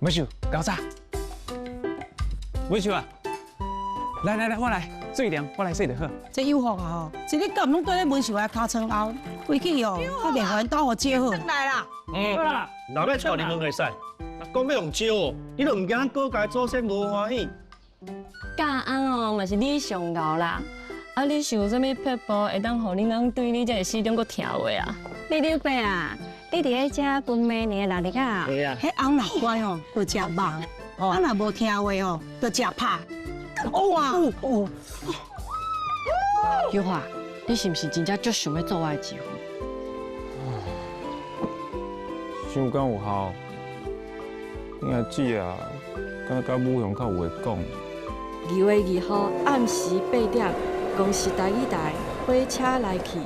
文秀，搞啥？文秀啊，来，我来做一点，我来洗就好。这有福啊吼！这个干拢对咧文秀的尻川后，回去哦，打电话到我接好。来啦，好啦，若要娶你们会使，若讲要用招哦，你都唔惊各界祖先无欢喜。教安哦，嘛是你上高啦。啊，你是有啥物撇步会当互恁人对你这个始终搁听话啊？你刘伯啊，你伫迄遮分每年的6日啊，对啊，迄翁若乖哦，就食肉；啊若无听话哦，就食拍。哇！玉华，你是毋是真正足想要做我的继父？想讲有效，兄姊啊，敢甲武雄较有会讲。 2月2号暗时8点，公司台语台火车来去。